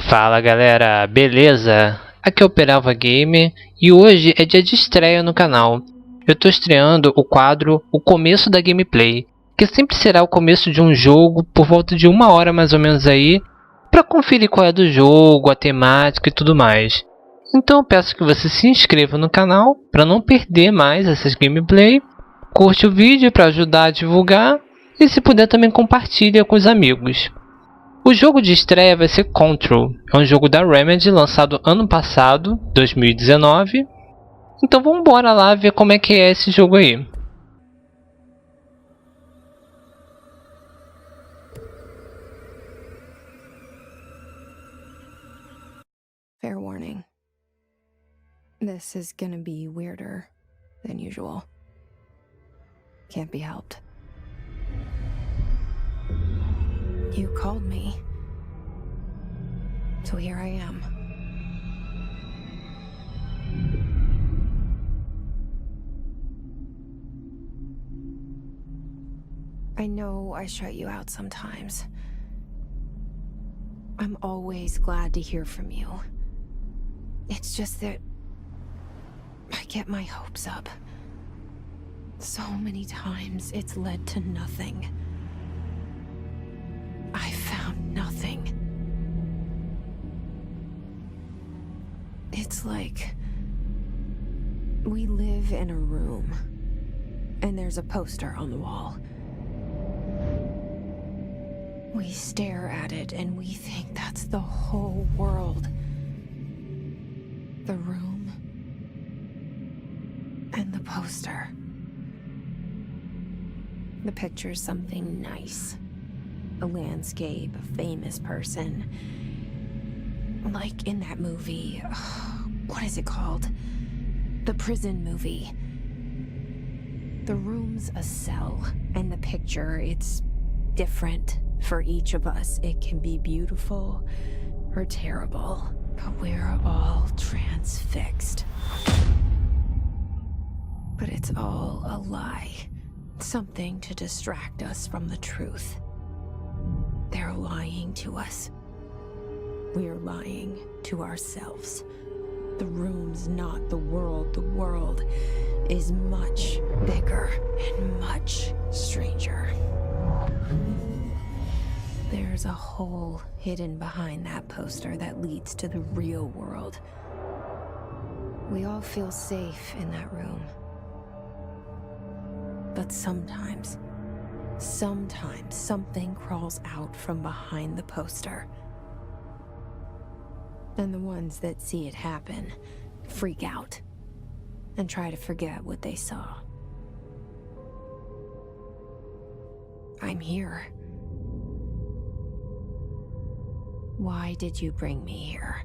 Fala galera, beleza? Aqui é o Operava Gamer e hoje é dia de estreia no canal. Eu tô estreando o quadro O Começo da Gameplay, que sempre será o começo de um jogo por volta de 1 hora mais ou menos aí, para conferir qual é do jogo, a temática e tudo mais. Então eu peço que você se inscreva no canal para não perder mais essas gameplay, curte o vídeo para ajudar a divulgar e se puder também compartilha com os amigos. O jogo de estreia vai ser Control, é um jogo da Remedy lançado ano passado, 2019. Então vamos embora lá ver como é que é esse jogo aí. Fair warning. This is gonna be weirder than usual. Can't be helped. You called me. So here I am. I know I shut you out sometimes. I'm always glad to hear from you. It's just that I get my hopes up. So many times it's led to nothing. I found nothing. It's like we live in a room and there's a poster on the wall. We stare at it and we think that's the whole world. The room and the poster. The picture's something nice. A landscape, a famous person. Like in that movie, what is it called? The prison movie. The room's a cell, and the picture, it's different for each of us. It can be beautiful or terrible, but we're all transfixed. But it's all a lie. Something to distract us from the truth. They're lying to us. We're lying to ourselves. The room's not the world. The world is much bigger and much stranger. There's a hole hidden behind that poster that leads to the real world. We all feel safe in that room. But sometimes something crawls out from behind the poster. And the ones that see it happen freak out and try to forget what they saw. I'm here. Why did you bring me here?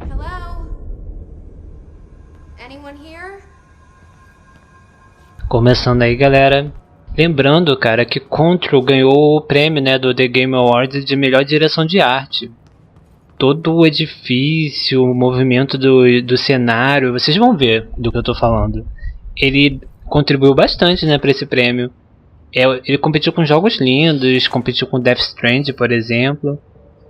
Hello? Anyone here? Começando aí galera, lembrando cara que Control ganhou o prêmio do The Game Awards de melhor direção de arte. Todo o edifício, o movimento do cenário, vocês vão ver do que eu tô falando. Ele contribuiu bastante para esse prêmio. Ele competiu com jogos lindos, competiu com Death Stranding, por exemplo.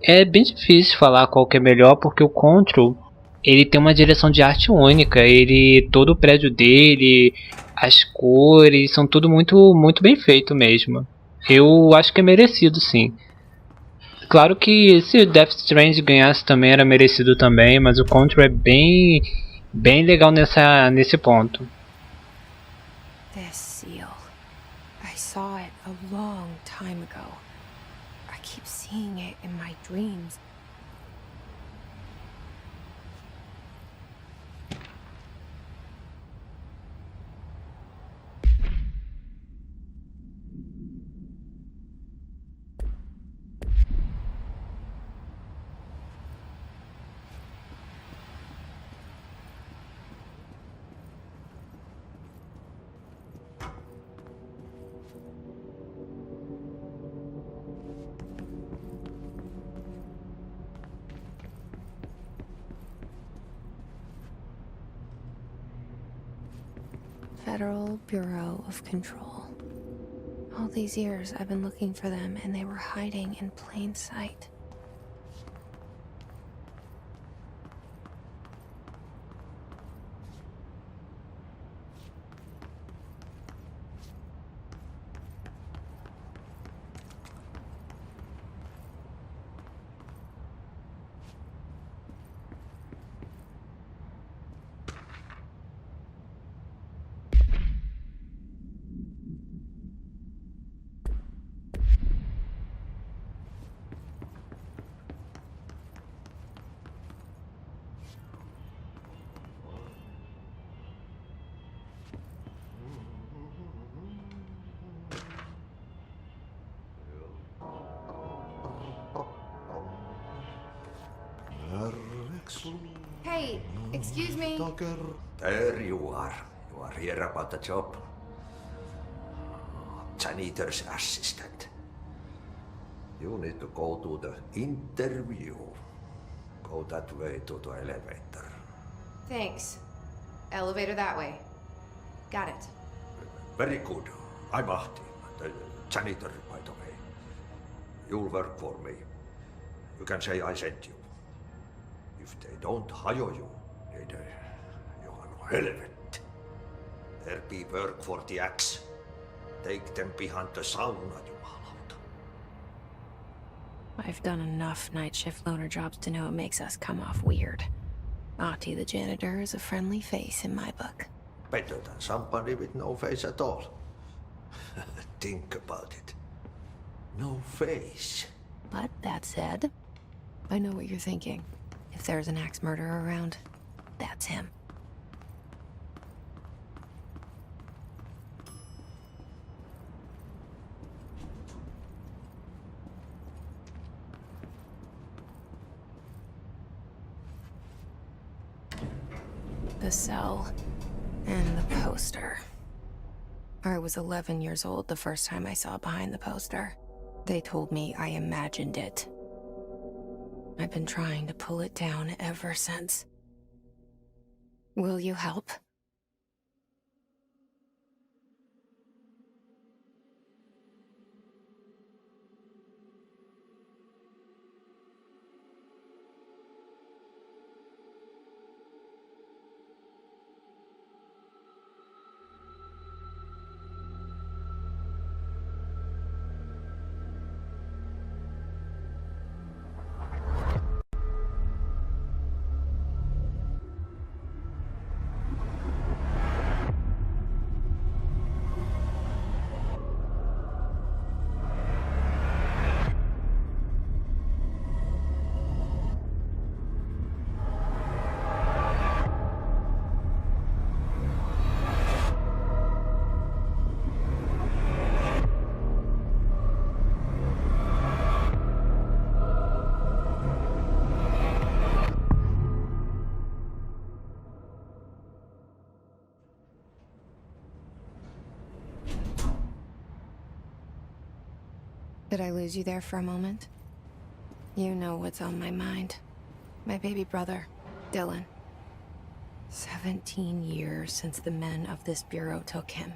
É bem difícil falar qual que é melhor, porque o Control ele tem uma direção de arte única. Todo o prédio dele, as cores, são tudo muito bem feito mesmo. Eu acho que é merecido sim. Claro que se Death Stranding ganhasse também era merecido também, mas o Control é bem legal nesse ponto. This seal. I saw it a long time ago. I keep seeing it in my dreams. Federal Bureau of Control. All these years, I've been looking for them, and they were hiding in plain sight. Hey, excuse me. There you are. You are here about the job. Janitor's assistant. You need to go to the interview. Go that way to the elevator. Thanks. Elevator that way. Got it. Very good. I'm Ahti, the janitor, by the way. You'll work for me. You can say I sent you. If they don't hire you, then you are no helmet. There be work for the axe. Take them behind the sauna, jumalauta. I've done enough night shift loner jobs to know it makes us come off weird. Ahti the janitor is a friendly face in my book. Better than somebody with no face at all. Think about it. No face. But that said, I know what you're thinking. If there's an axe murderer around, that's him. The cell and the poster. I was 11 years old the first time I saw behind the poster. They told me I imagined it. I've been trying to pull it down ever since. Will you help? Did I lose you there for a moment? You know what's on my mind. My baby brother, Dylan. 17 years since the men of this bureau took him.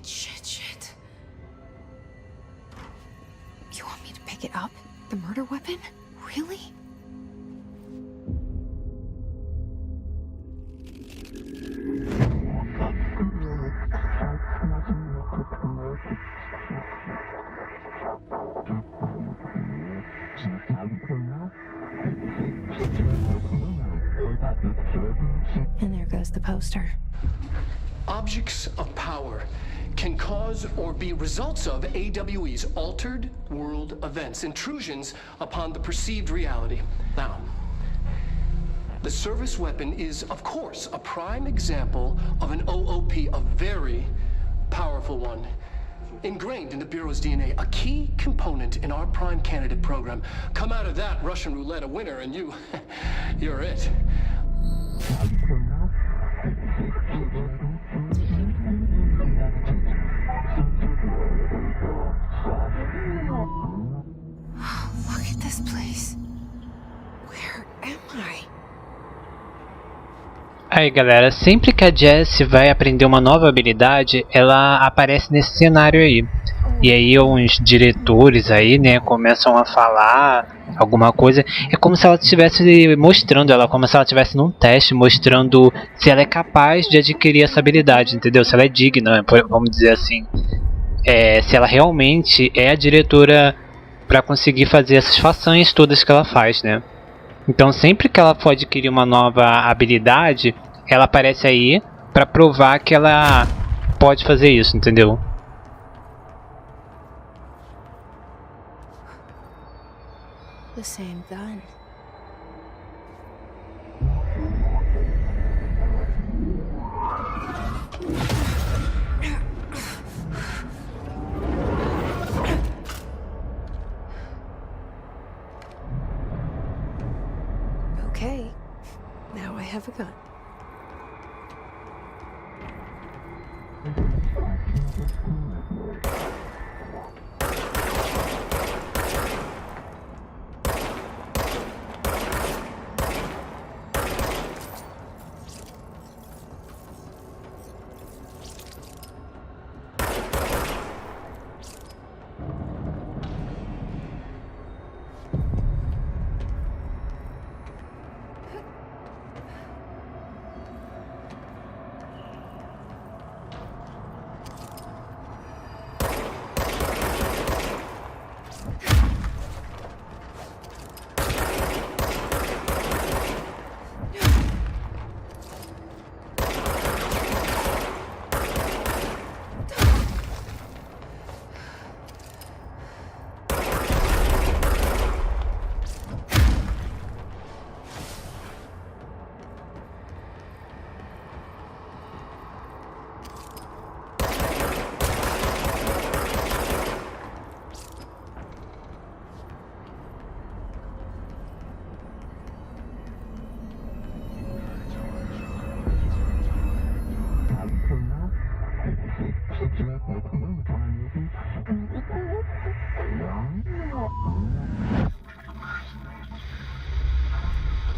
Shit. You want me to pick it up? The murder weapon? Really? And there goes the poster. Objects of power can cause or be results of AWE's altered world events, intrusions upon the perceived reality. Now, the service weapon is, of course, a prime example of an OOP, a very powerful one. Ingrained in the Bureau's DNA, a key component in our prime candidate program. Come out of that Russian roulette a winner and you're it. Look at this place. Where am I? Aí galera, sempre que a Jessie vai aprender uma nova habilidade, ela aparece nesse cenário aí. E aí uns diretores aí, né, começam a falar alguma coisa. É como se ela estivesse mostrando, como se ela estivesse num teste, mostrando se ela é capaz de adquirir essa habilidade, entendeu? Se ela é digna, vamos dizer assim. Se ela realmente é a diretora para conseguir fazer essas façanhas todas que ela faz, né? Então sempre que ela for adquirir uma nova habilidade, ela aparece aí para provar que ela pode fazer isso, entendeu? The same gun. Okay, now I have a gun.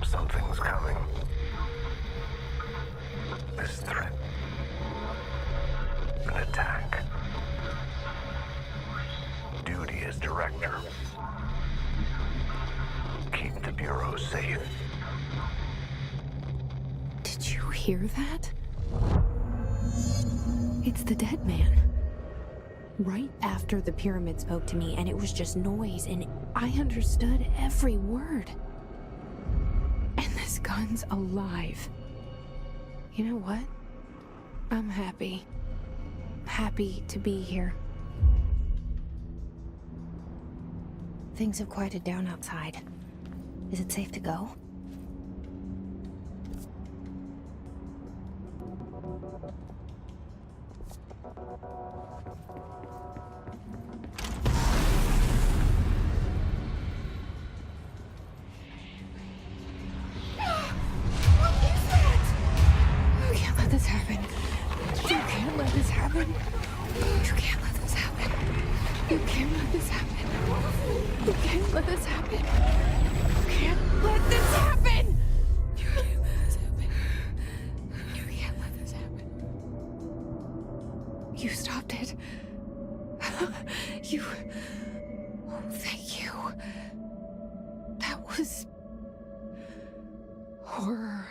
Something's coming. This threat. An attack. Duty as director. Keep the Bureau safe. Did you hear that? It's the dead man. Right after the pyramid spoke to me, and it was just noise, and I understood every word. And this gun's alive. You know what? I'm happy. Happy to be here. Things have quieted down outside. Is it safe to go? This happen. You can't let this happen. You can't let this happen. You can't let this happen. You can't let this happen. You can't let this happen. You can't let this happen. You can't let this happen. You stopped it. You. Oh, thank you. That was horror.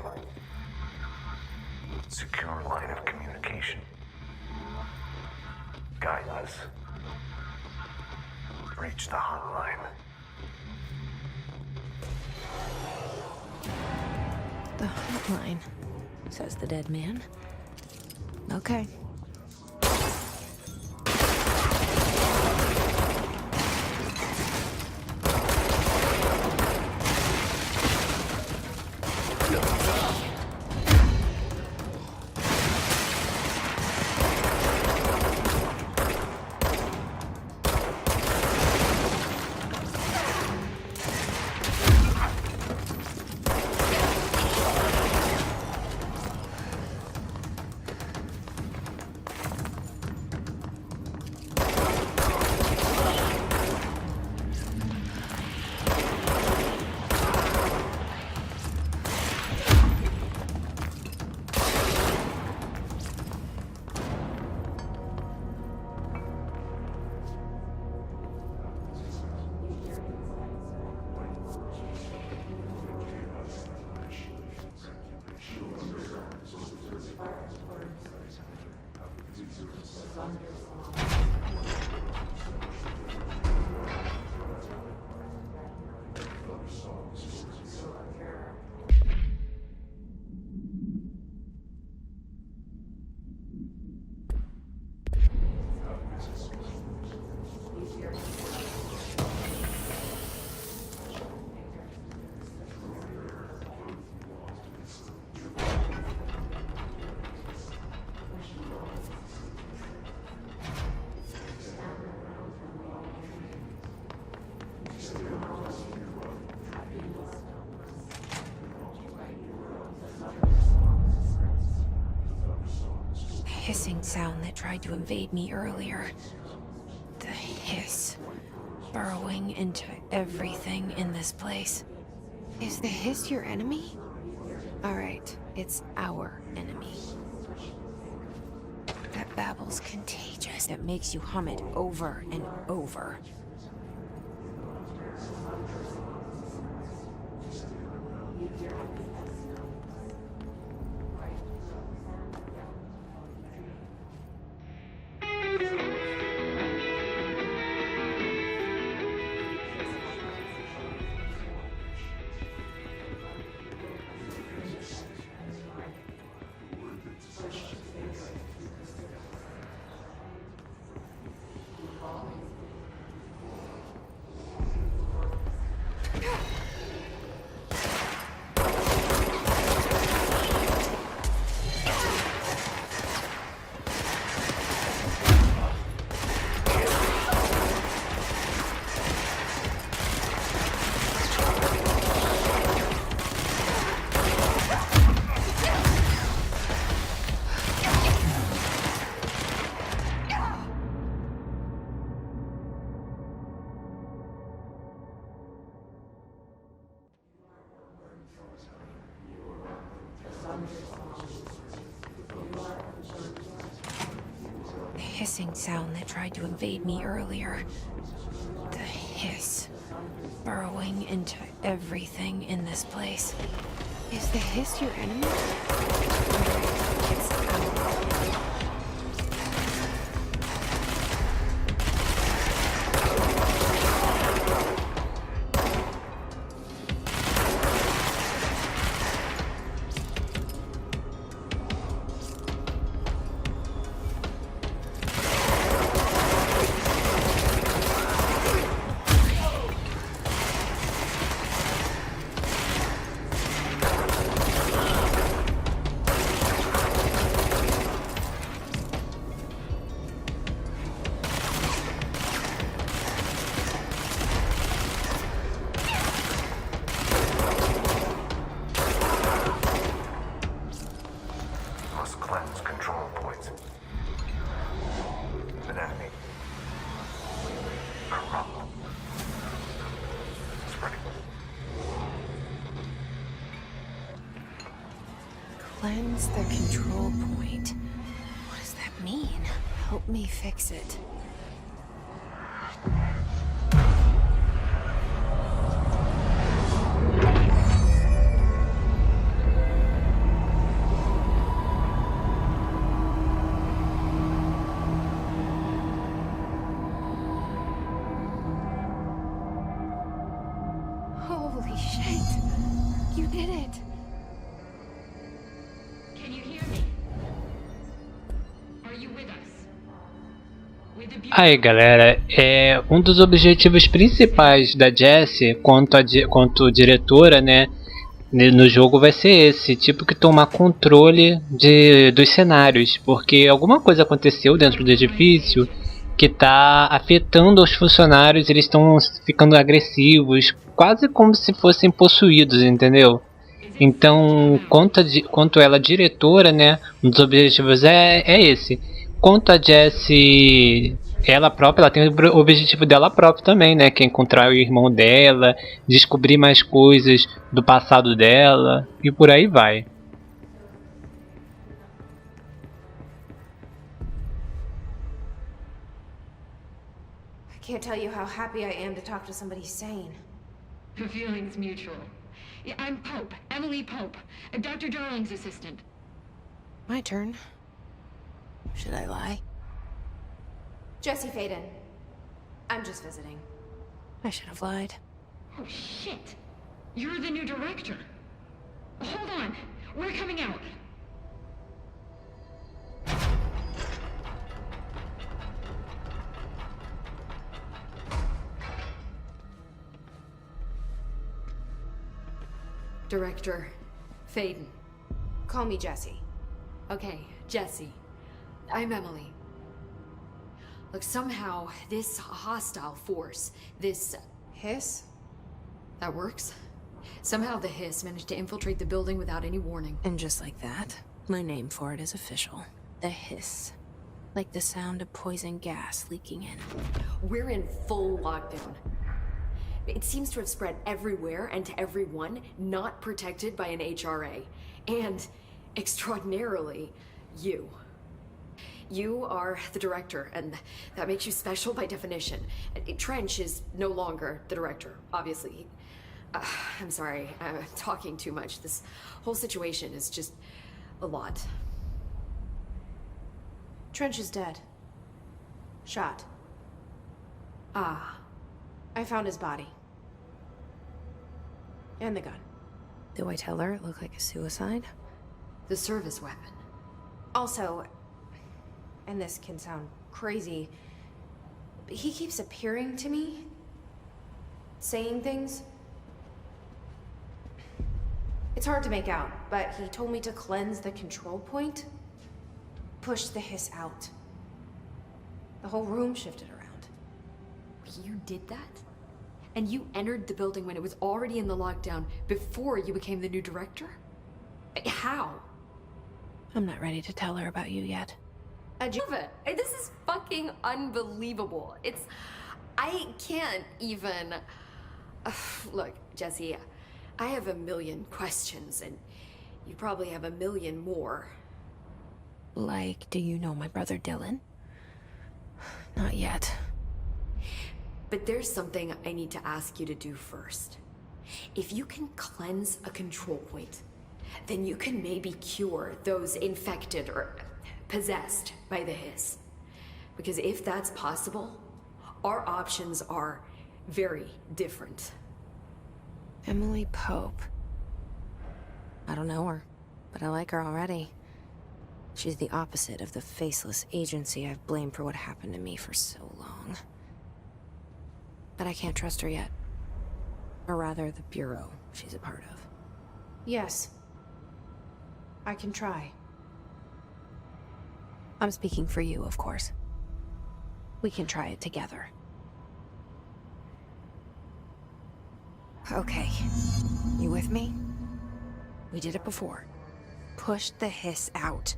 hotline. Secure line of communication. Guidance. Reach the hotline. The hotline, says the dead man. Okay. Hissing sound that tried to invade me earlier. The hiss, burrowing into everything in this place. Is the hiss your enemy? Alright, it's our enemy. That babble's contagious. It makes you hum it over and over. The hissing sound that tried to invade me earlier. The hiss, burrowing into everything in this place. Is the hiss your enemy? It's our enemy. Cleanse the control point. What does that mean? Help me fix it. did it. Can you hear me? Are you with us? With the Aí galera, um dos objetivos principais da Jessie quanto diretora, né, no jogo vai ser esse, tipo que tomar controle dos cenários, porque alguma coisa aconteceu dentro do edifício que tá afetando os funcionários, eles estão ficando agressivos, quase como se fossem possuídos, entendeu? Então, quanto ela diretora, né, um dos objetivos é esse. Quanto a Jessie, ela própria, ela tem o objetivo dela própria também, né, que é encontrar o irmão dela, descobrir mais coisas do passado dela, e por aí vai. I can't tell you how happy I am to talk to somebody sane. The feeling's mutual. Yeah, I'm Pope, Emily Pope, Dr. Darling's assistant. My turn. Should I lie? Jesse Faden. I'm just visiting. I should have lied. Oh, shit. You're the new director. Hold on. We're coming out. Director Faden. Call me Jesse. Okay, Jesse. I'm Emily. Look, somehow this hostile force, this... Hiss? that works? Somehow the hiss managed to infiltrate the building without any warning. And just like that, my name for it is official. The hiss. Like the sound of poison gas leaking in. We're in full lockdown. It seems to have spread everywhere and to everyone not protected by an HRA. And, extraordinarily, you. You are the director, and that makes you special by definition. Trench is no longer the director, obviously. I'm sorry, I'm talking too much. This whole situation is just a lot. Trench is dead. Shot. Ah. I found his body. And the gun. Do I tell her it looked like a suicide? The service weapon. Also, and this can sound crazy, but he keeps appearing to me, saying things. It's hard to make out, but he told me to cleanse the control point, push the hiss out. The whole room shifted around. You did that? And you entered the building when it was already in the lockdown before you became the new director? How? I'm not ready to tell her about you yet. This is fucking unbelievable. I can't even... Look, Jesse, I have a million questions, and you probably have a million more. Like, do you know my brother Dylan? Not yet. But there's something I need to ask you to do first. If you can cleanse a control point, then you can maybe cure those infected or possessed by the hiss. Because if that's possible, our options are very different. Emily Pope. I don't know her, but I like her already. She's the opposite of the faceless agency I've blamed for what happened to me for so long. But I can't trust her yet. Or rather, the bureau she's a part of. Yes. I can try. I'm speaking for you, of course. We can try it together. Okay. You with me? We did it before. Push the hiss out.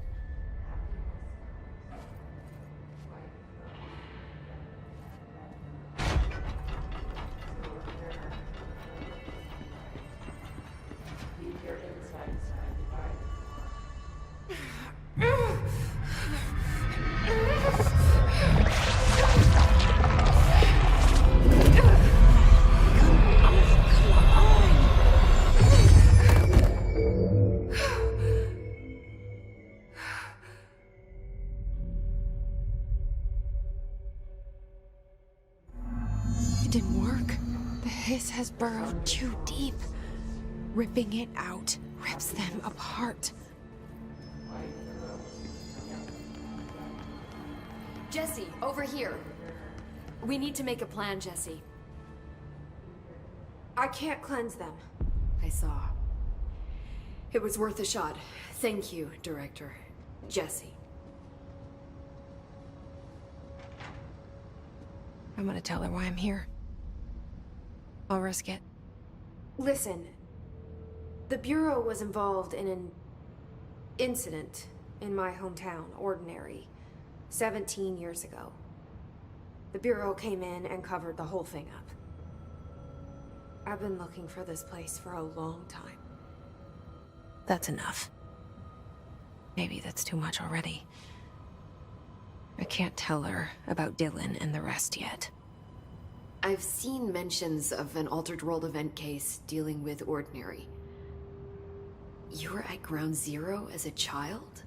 It didn't work. The hiss has burrowed too deep. Ripping it out rips them apart. Jesse, over here. We need to make a plan, Jesse. I can't cleanse them. I saw. It was worth a shot. Thank you, Director. Jesse. I'm gonna tell her why I'm here. I'll risk it. Listen, the Bureau was involved in an incident in my hometown, Ordinary, 17 years ago. The Bureau came in and covered the whole thing up. I've been looking for this place for a long time. That's enough. Maybe that's too much already. I can't tell her about Dylan and the rest yet. I've seen mentions of an Altered World event case dealing with Ordinary. You were at Ground Zero as a child?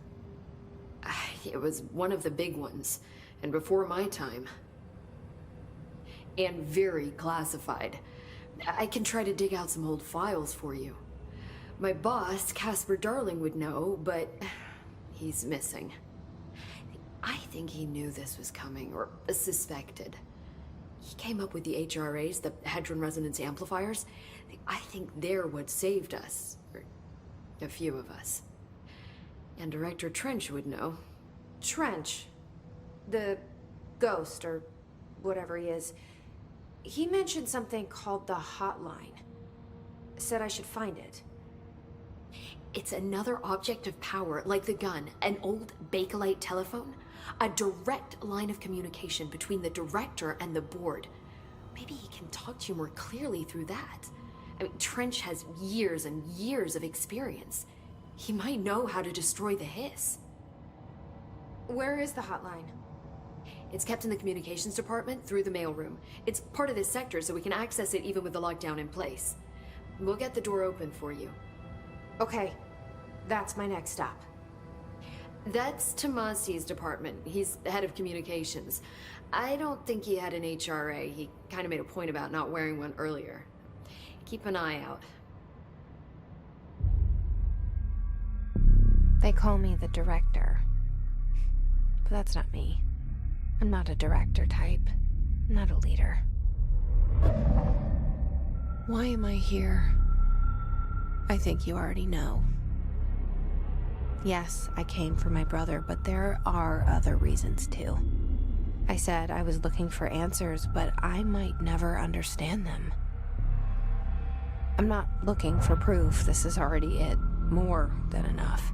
It was one of the big ones, and before my time. And very classified. I can try to dig out some old files for you. My boss, Casper Darling, would know, but he's missing. I think he knew this was coming, or suspected. He came up with the HRAs, the Hadron Resonance Amplifiers. I think they're what saved us. Or a few of us. And Director Trench would know. Trench, the ghost, or whatever he is, he mentioned something called the hotline. Said I should find it. It's another object of power, like the gun, an old Bakelite telephone. A direct line of communication between the director and the board. Maybe he can talk to you more clearly through that. I mean, Trench has years and years of experience. He might know how to destroy the hiss. Where is the hotline? It's kept in the communications department through the mailroom. It's part of this sector, so we can access it even with the lockdown in place. We'll get the door open for you. Okay, that's my next stop. That's Tomasi's department. He's the head of communications. I don't think he had an HRA. He kind of made a point about not wearing one earlier. Keep an eye out. They call me the director. But that's not me. I'm not a director type. I'm not a leader. Why am I here? I think you already know. Yes, I came for my brother, but there are other reasons too. I said I was looking for answers, but I might never understand them. I'm not looking for proof. This is already it. More than enough.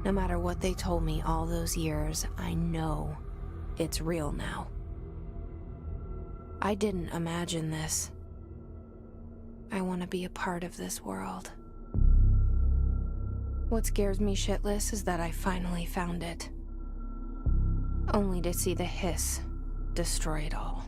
No matter what they told me all those years, I know it's real now. I didn't imagine this. I want to be a part of this world. What scares me shitless is that I finally found it. Only to see the hiss destroy it all.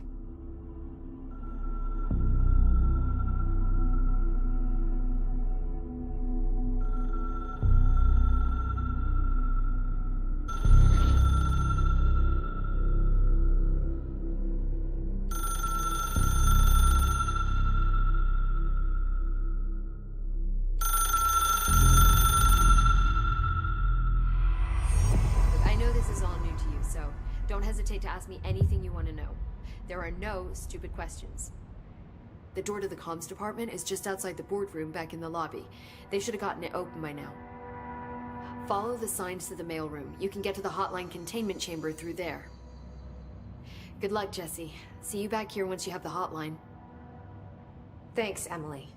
Don't hesitate to ask me anything you want to know. There are no stupid questions. The door to the comms department is just outside the boardroom back in the lobby. They should have gotten it open by now. Follow the signs to the mailroom. You can get to the hotline containment chamber through there. Good luck, Jesse. See you back here once you have the hotline. Thanks, Emily.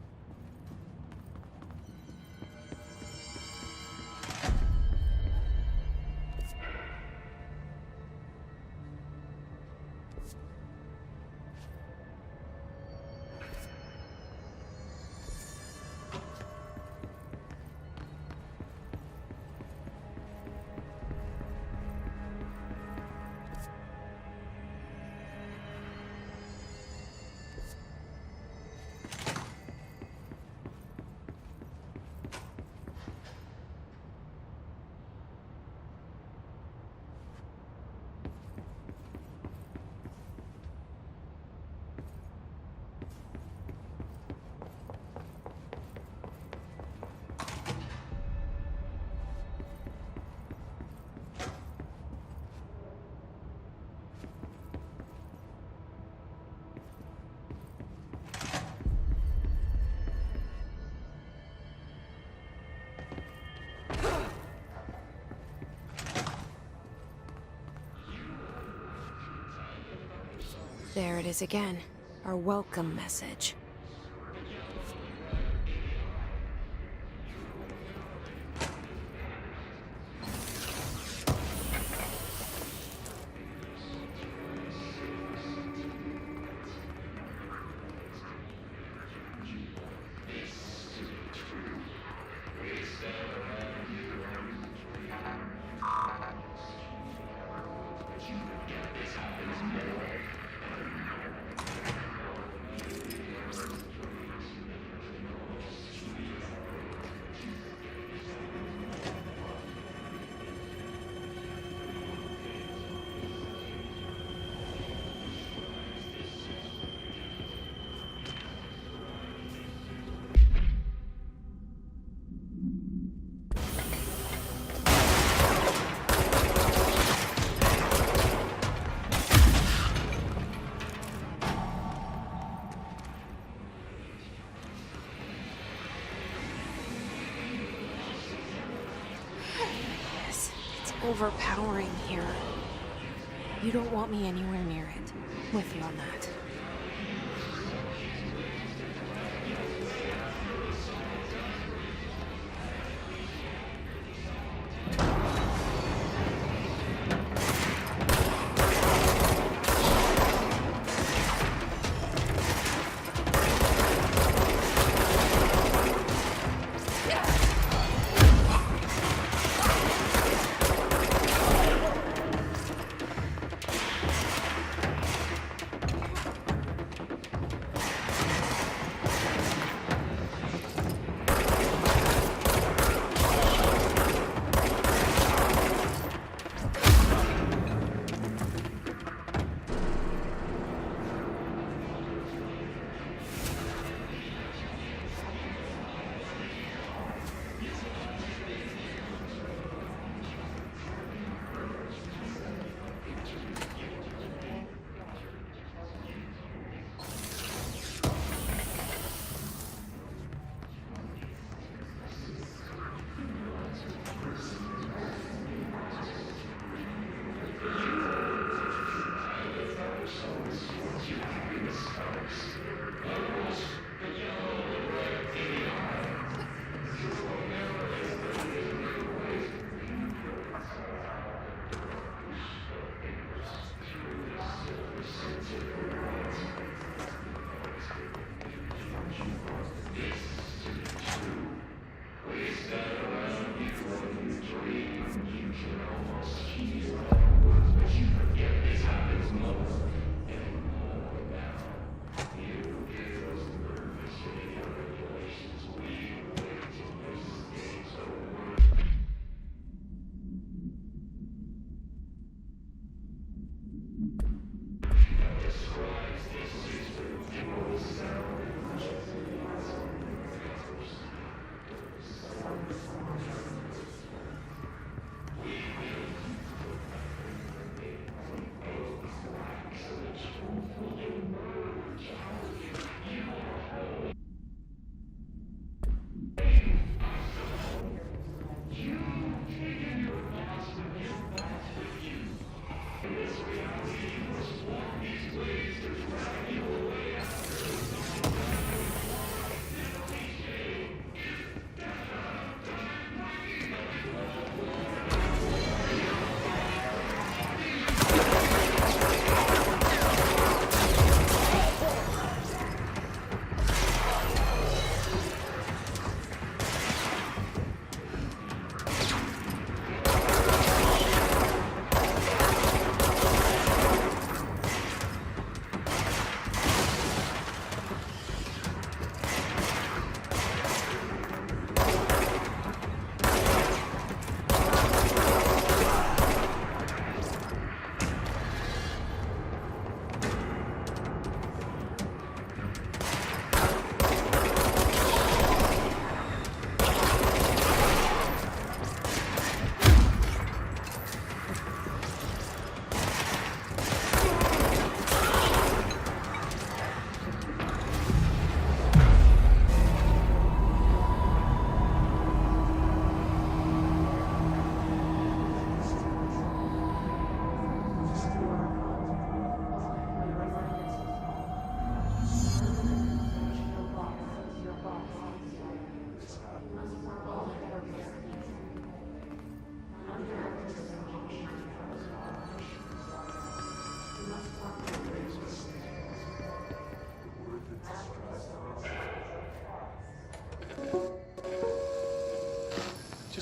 There it is again. Our welcome message. Overpowering here. You don't want me anywhere near it. With you on that.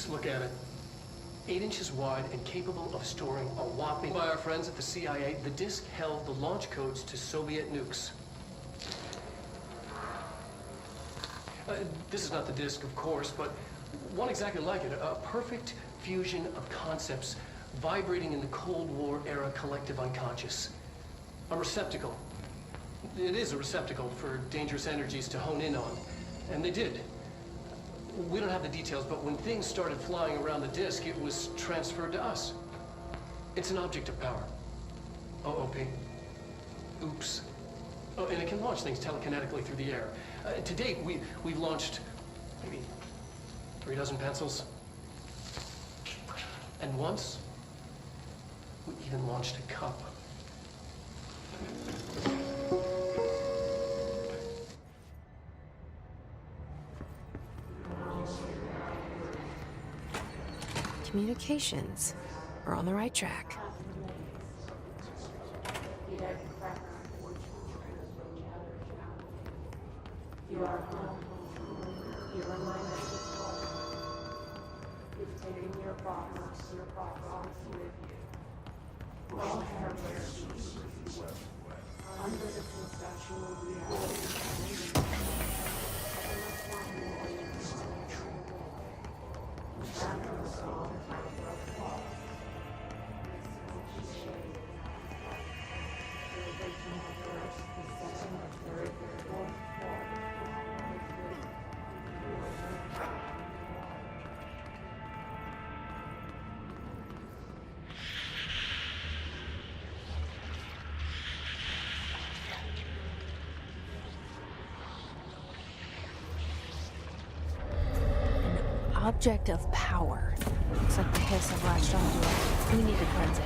Just look at it. 8 inches wide and capable of storing a whopping... By our friends at the CIA, the disc held the launch codes to Soviet nukes. This is not the disc, of course, but one exactly like it. A perfect fusion of concepts vibrating in the Cold War era collective unconscious. A receptacle. It is a receptacle for dangerous energies to hone in on. And they did. We don't have the details, but when things started flying around the disk, it was transferred to us. It's an object of power. OOP. Oops. Oh, and it can launch things telekinetically through the air. To date, we've launched maybe 3 dozen pencils. And once, we even launched a cup. Communications. We're on the right track. You are home. You are my message. You've taken your box with you. All heritage under the conceptual reality. Object of power. Looks like the hiss have latched onto it. We need to cleanse it.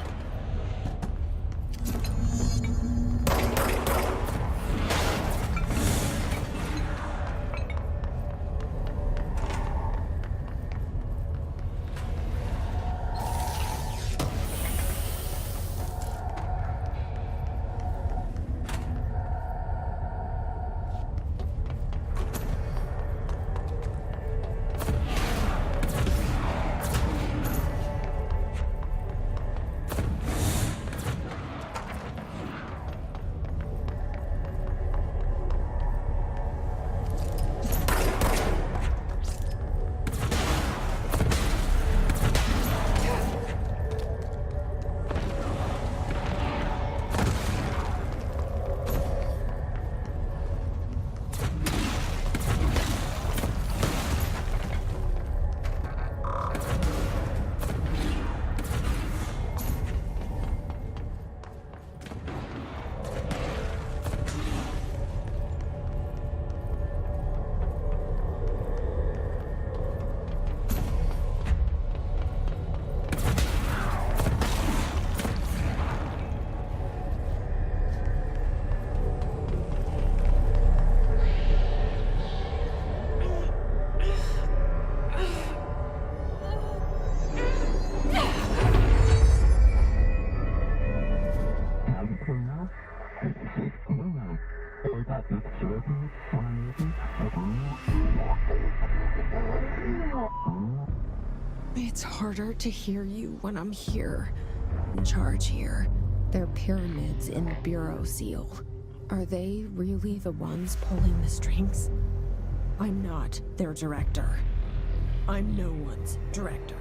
It's harder to hear you when I'm here. In charge here. They're pyramids in the Bureau seal. Are they really the ones pulling the strings? I'm not their director. I'm no one's director.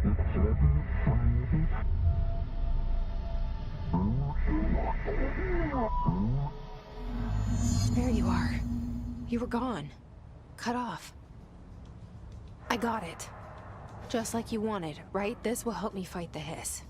There you are. You were gone. Cut off. I got it. Just like you wanted, right? This will help me fight the hiss.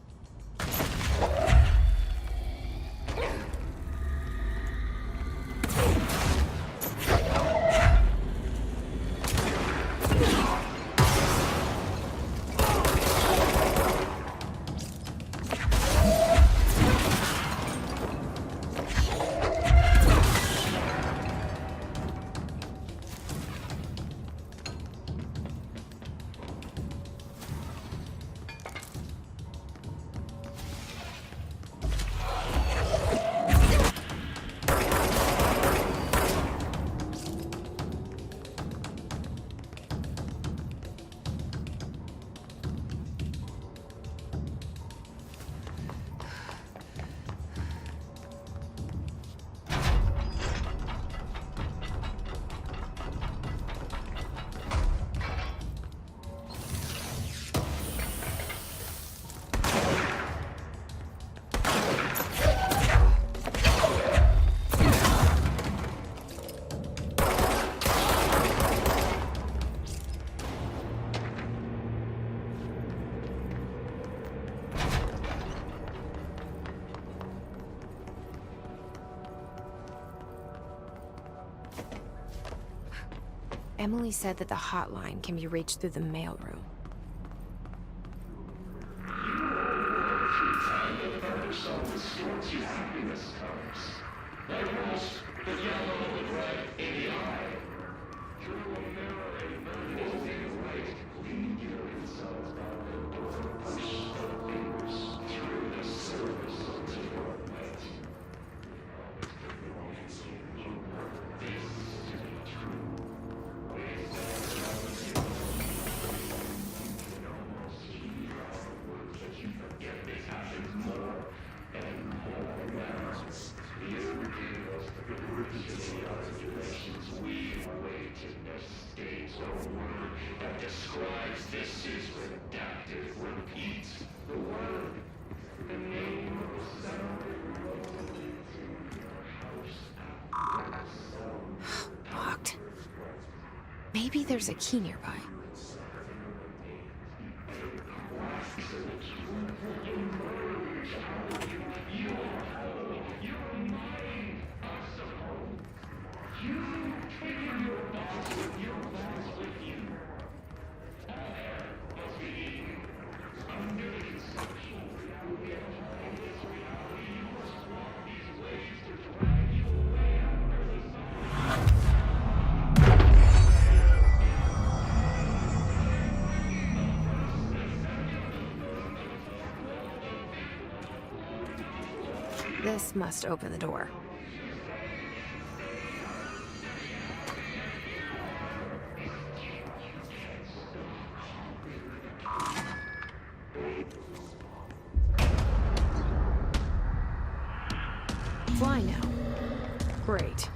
Emily said that the hotline can be reached through the mailroom. Locked. Maybe there's a key nearby. This must open the door. Fly now. Great.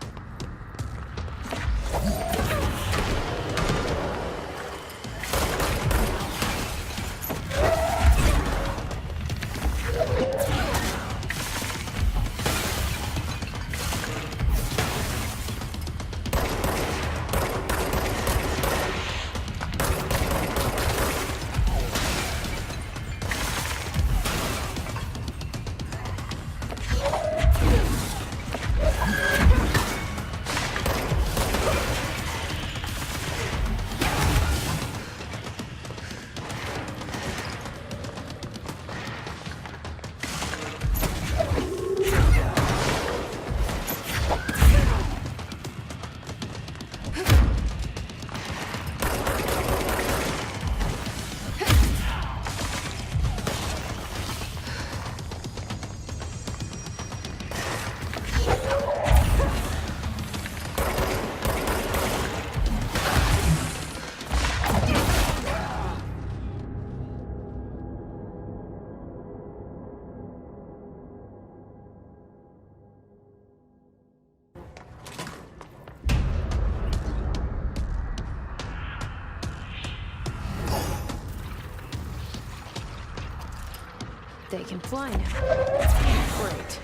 They can fly now. Great.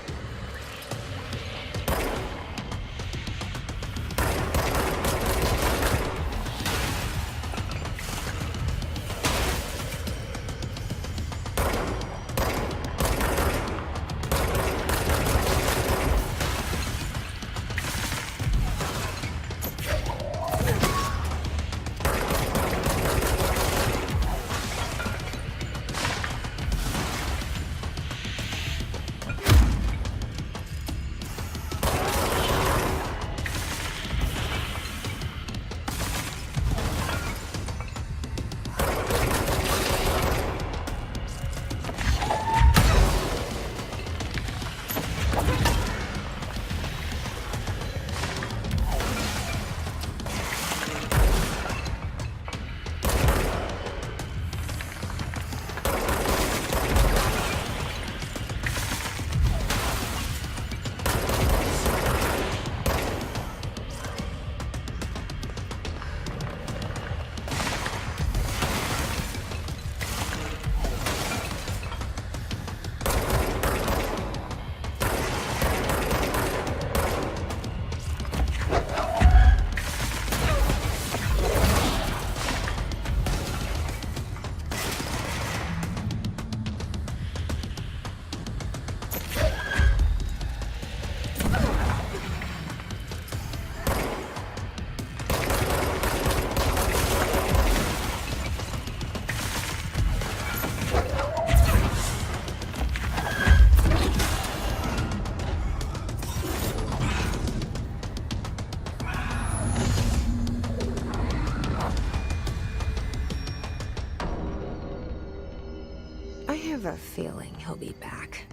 I have a feeling he'll be back.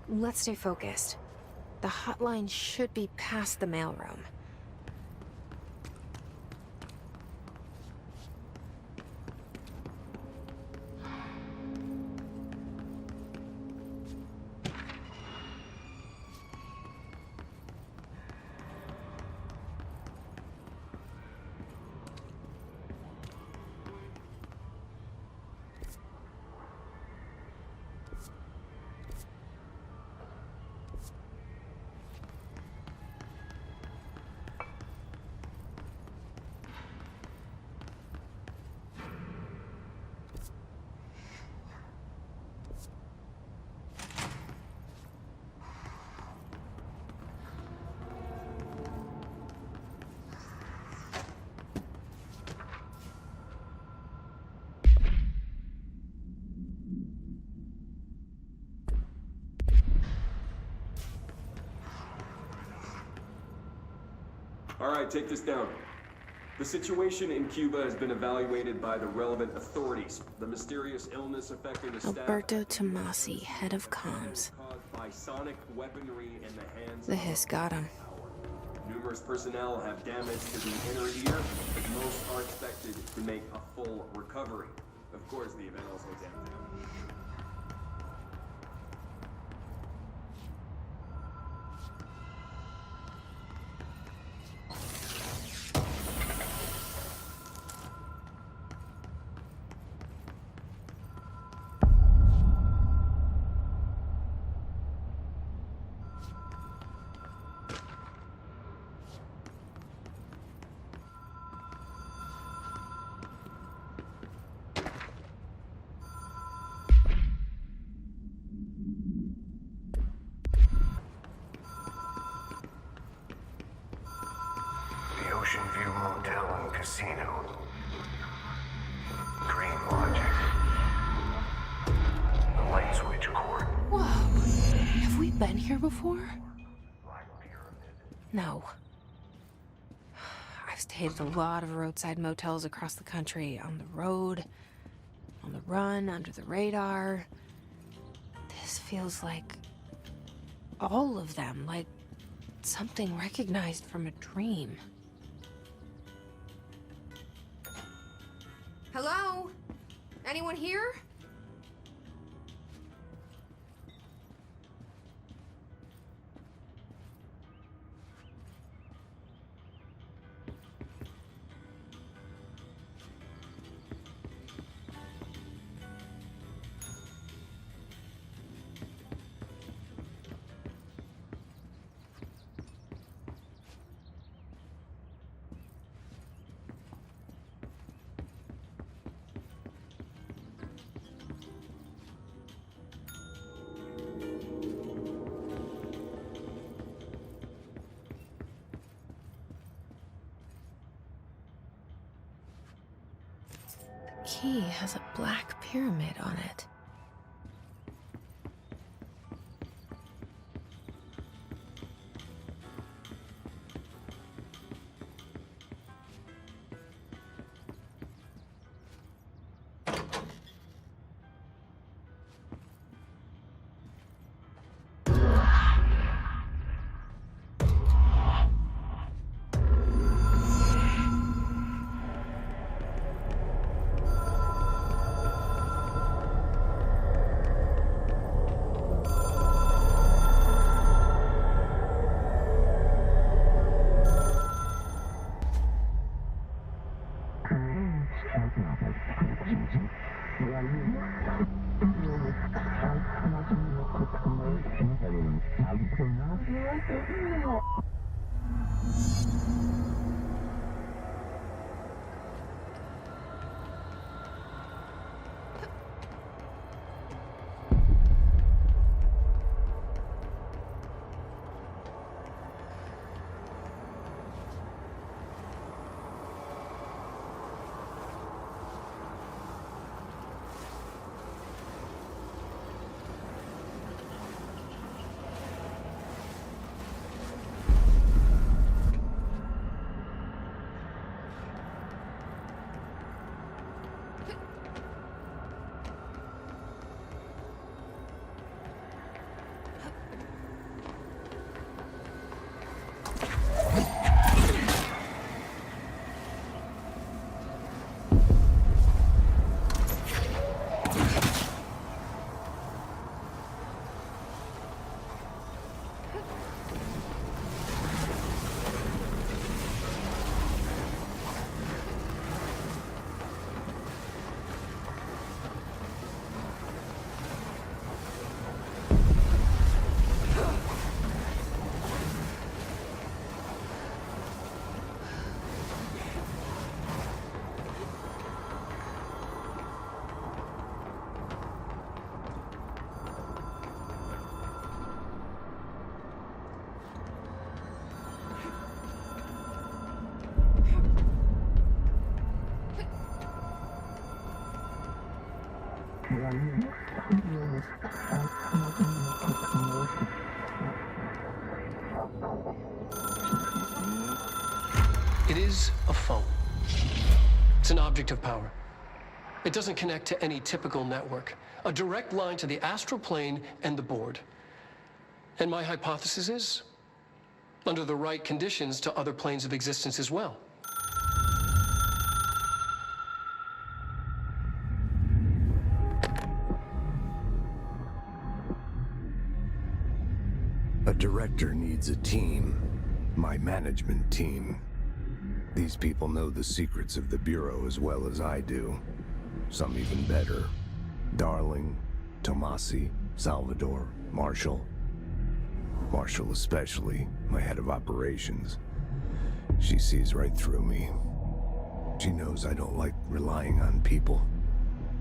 Let's stay focused. The hotline should be past the mailroom. All right, take this down. The situation in Cuba has been evaluated by the relevant authorities. The mysterious illness affecting the staff... Alberto Tomasi, head of comms. ...caused by sonic weaponry in the hands The hiss got him. Numerous personnel have damage to the inner ear, but most are expected to make a full recovery. Of course, the event also damped down. Ocean View Motel and Casino. Green Logic. The Light Switch Court. Whoa. Have we been here before? No. I've stayed at a lot of roadside motels across the country. On the road, on the run, under the radar. This feels like all of them, like something recognized from a dream. Hello? Anyone here? key has a black pyramid on it. It is a phone. It's an object of power. It doesn't connect to any typical network. A direct line to the astral plane and the board. And my hypothesis is, under the right conditions, to other planes of existence as well. A director needs a team. My management team. These people know the secrets of the Bureau as well as I do. Some even better. Darling, Tomasi, Salvador, Marshall. Marshall especially, my head of operations. She sees right through me. She knows I don't like relying on people.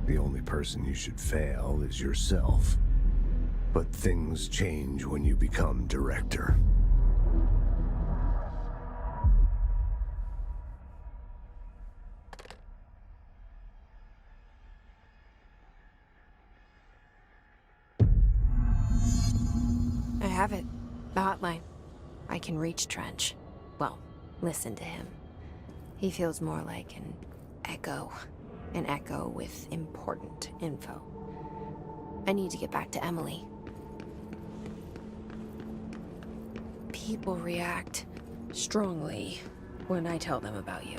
The only person you should fail is yourself. But things change when you become director. I have it. The hotline. I can reach Trench. Well, listen to him. He feels more like an echo. An echo with important info. I need to get back to Emily. People react strongly when I tell them about you.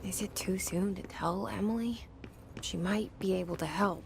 Is it too soon to tell Emily? She might be able to help.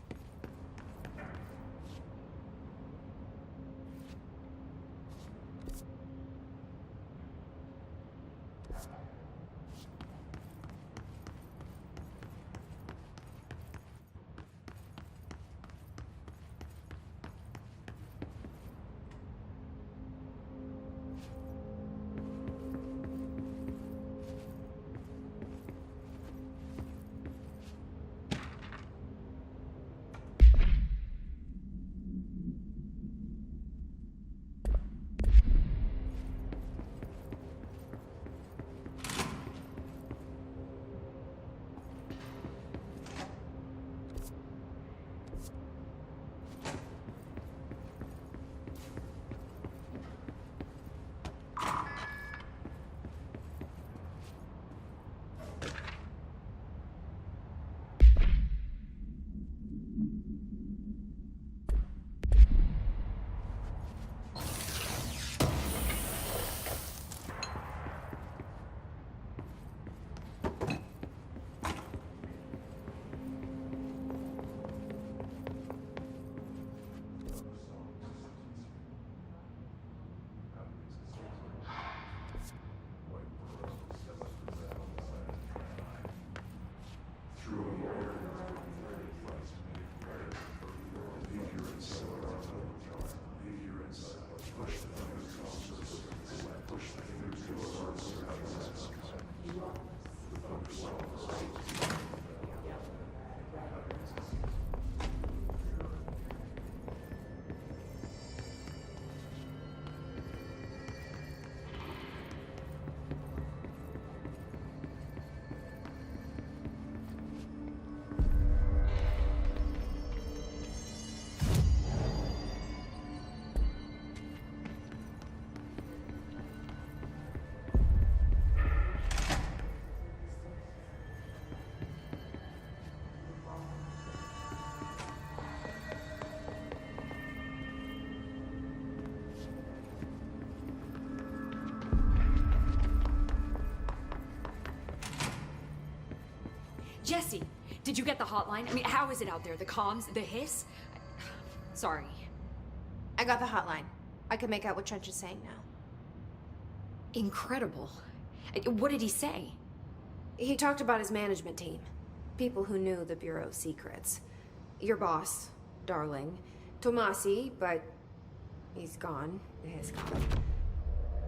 Jesse, did you get the hotline? I mean, how is it out there? The comms, the hiss? Sorry. I got the hotline. I can make out what Trench is saying now. Incredible. What did he say? He talked about his management team. People who knew the Bureau's secrets. Your boss, Darling. Tomasi, but he's gone. He's gone.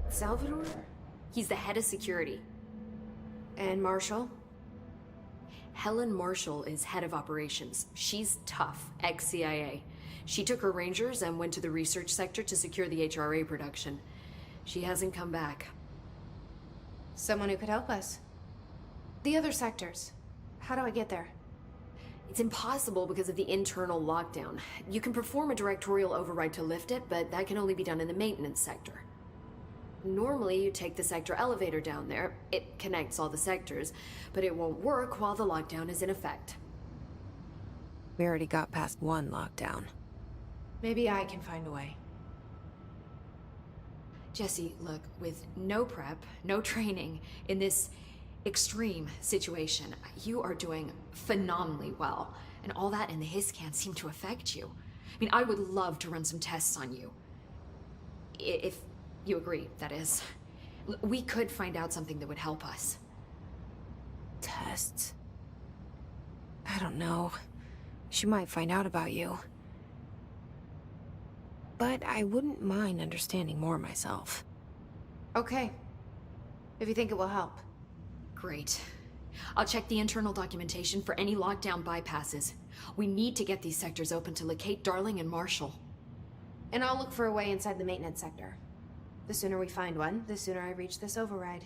Salvador? He's the head of security. And Marshall? Helen Marshall is head of operations. She's tough, ex-CIA. She took her Rangers and went to the research sector to secure the HRA production. She hasn't come back. Someone who could help us. The other sectors. How do I get there? It's impossible because of the internal lockdown. You can perform a directorial override to lift it, but that can only be done in the maintenance sector. Normally, you take the sector elevator down there. It connects all the sectors, but it won't work while the lockdown is in effect. We already got past one lockdown. Maybe I can find a way. Jesse, look, with no prep, no training, in this extreme situation, you are doing phenomenally well. And all that in the hiss can't seem to affect you. I mean, I would love to run some tests on you. If you agree, that is. We could find out something that would help us. Tests? I don't know. She might find out about you. But I wouldn't mind understanding more myself. Okay. If you think it will help. Great. I'll check the internal documentation for any lockdown bypasses. We need to get these sectors open to locate Darling and Marshall. And I'll look for a way inside the maintenance sector. The sooner we find one, the sooner I reach this override.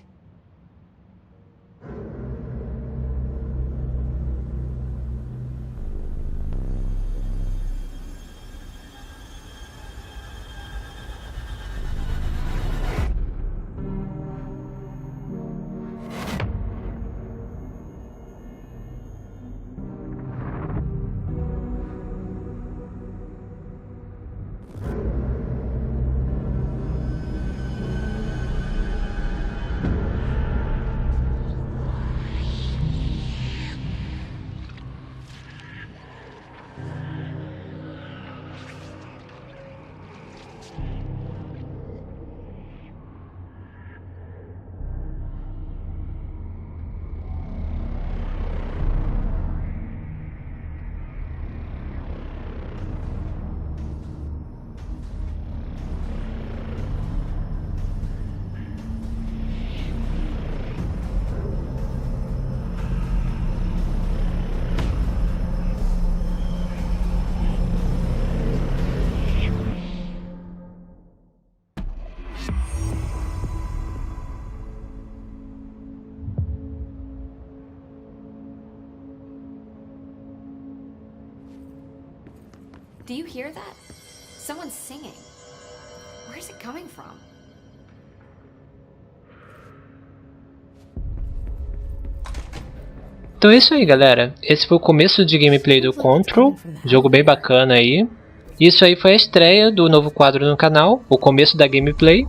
Do you hear that? Someone's singing. Where's it coming from? Então é isso aí, galera. Esse foi o começo de gameplay do Control, jogo bem bacana aí. Isso aí foi a estreia do novo quadro no canal, o começo da gameplay.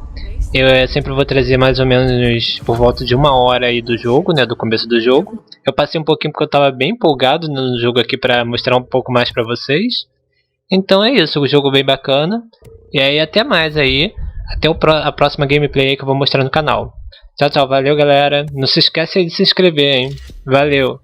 Eu sempre vou trazer mais ou menos por volta de 1 hora aí do jogo, né, do começo do jogo. Eu passei um pouquinho porque eu estava bem empolgado no jogo aqui para mostrar um pouco mais para vocês. Então é isso, o jogo bem bacana. E aí até mais aí, até a próxima gameplay aí que eu vou mostrar no canal. Tchau, tchau, valeu galera. Não se esquece aí de se inscrever, hein. Valeu.